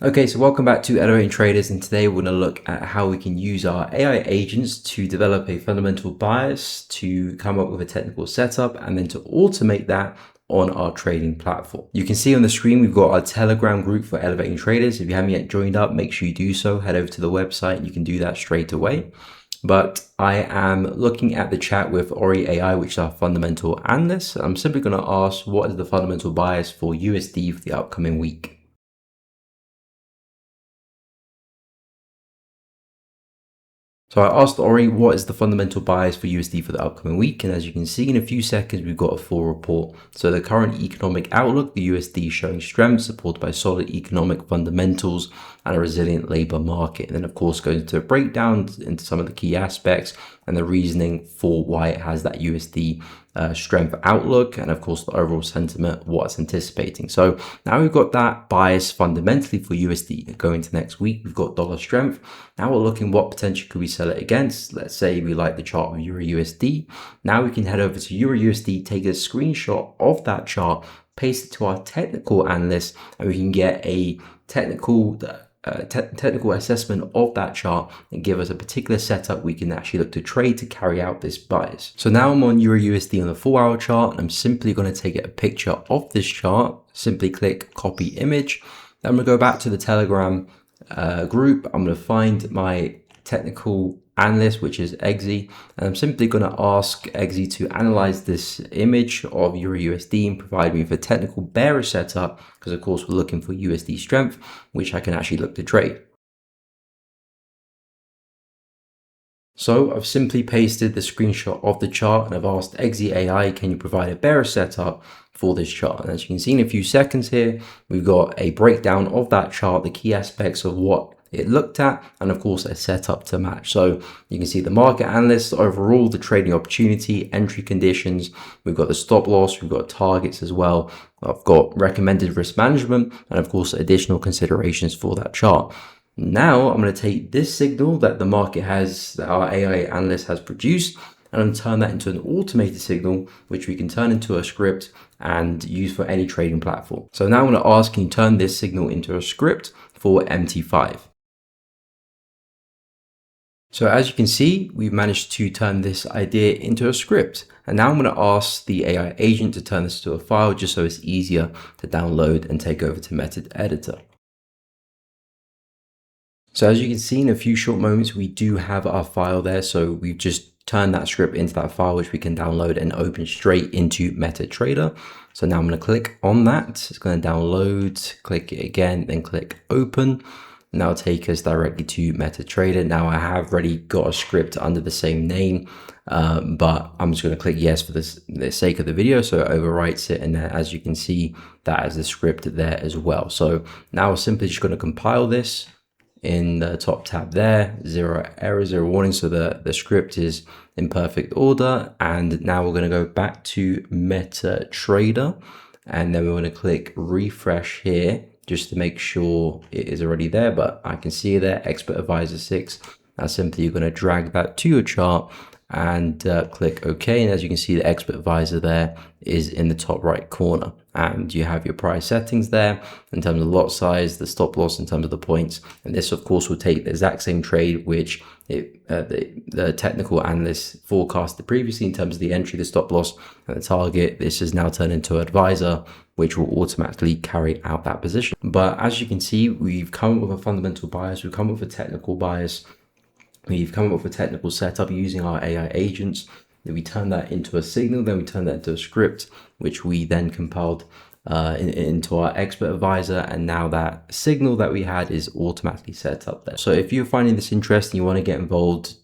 Okay, so welcome back to Elevating Traders, and today we're going to look at how we can use our AI agents to develop a fundamental bias, to come up with a technical setup, and then to automate that on our trading platform. You can see on the screen we've got our Telegram group for Elevating Traders. If you haven't yet joined up, make sure you do so. Head over to the website and you can do that straight away. But I am looking at the chat with Ori AI, which is our fundamental analyst. I'm simply going to ask, what is the fundamental bias for USD for the upcoming week? So I asked Ori, what is the fundamental bias for USD for the upcoming week? And as you can see, in a few seconds, we've got a full report. So the current economic outlook, the USD is showing strength, supported by solid economic fundamentals and a resilient labor market. And then, of course, goes into a breakdown into some of the key aspects and the reasoning for why it has that USD strength outlook, and of course the overall sentiment, what it's anticipating. So now we've got that bias fundamentally for USD going into next week. We've got dollar strength. Now we're looking what potential could we sell it against. Let's say we like the chart of EUR USD. Now we can head over to EUR USD, take a screenshot of that chart, paste it to our technical analyst, and we can get a technical assessment of that chart and give us a particular setup we can actually look to trade to carry out this bias. So now I'm on EUR USD on the 4-hour chart, and I'm simply going to take a picture of this chart. Simply click copy image. Then I'm going to go back to the Telegram group. I'm going to find my technical analyst, which is Eggsy, and I'm simply going to ask Eggsy to analyze this image of EUR USD and provide me with a technical bearish setup, because of course we're looking for USD strength, which I can actually look to trade. So I've simply pasted the screenshot of the chart and I've asked Eggsy AI, can you provide a bearish setup for this chart? And as you can see in a few seconds here, we've got a breakdown of that chart, the key aspects of what it looked at, and of course a setup to match. So you can see the market analysts, overall the trading opportunity, entry conditions, we've got the stop loss, we've got targets as well. I've got recommended risk management, and of course additional considerations for that chart. Now I'm going to take this signal that the market has, that our AI analyst has produced, and I'm going to turn that into an automated signal, which we can turn into a script and use for any trading platform. So now I'm going to ask, can you turn this signal into a script for MT5? So as you can see, we've managed to turn this idea into a script. And now I'm going to ask the AI agent to turn this to a file just so it's easier to download and take over to MetaEditor. So as you can see in a few short moments, we do have our file there. So we've just turned that script into that file, which we can download and open straight into MetaTrader. So now I'm going to click on that. It's going to download, click it again, then click open. Now take us directly to MetaTrader. Now I have already got a script under the same name, but I'm just going to click yes for the sake of the video. So it overwrites it. And then as you can see, that is the script there as well. So now we're simply just going to compile this in the top tab there, 0 error, 0 warning. So the script is in perfect order. And now we're going to go back to MetaTrader, and then we're going to click refresh here, just to make sure it is already there, but I can see there, Expert Advisor 6. Now simply you're going to drag that to your chart and click OK. And as you can see, the Expert Advisor there is in the top right corner. And you have your price settings there in terms of lot size, the stop loss in terms of the points. And this, of course, will take the exact same trade which the technical analyst forecasted previously in terms of the entry, the stop loss, and the target. This is now turned into an advisor, which will automatically carry out that position. But as you can see, we've come up with a fundamental bias, we've come up with a technical bias, we've come up with a technical setup using our AI agents. Then we turn that into a signal, then we turn that into a script, which we then compiled into our Expert Advisor, and now that signal that we had is automatically set up there. So if you're finding this interesting, you want to get involved,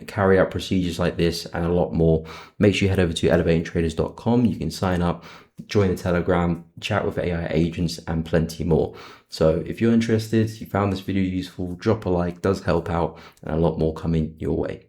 carry out procedures like this and a lot more, make sure you head over to elevatingtraders.com. You can sign up, join the Telegram, chat with AI agents, and plenty more. So if you're interested, you found this video useful, drop a like, does help out, and a lot more coming your way.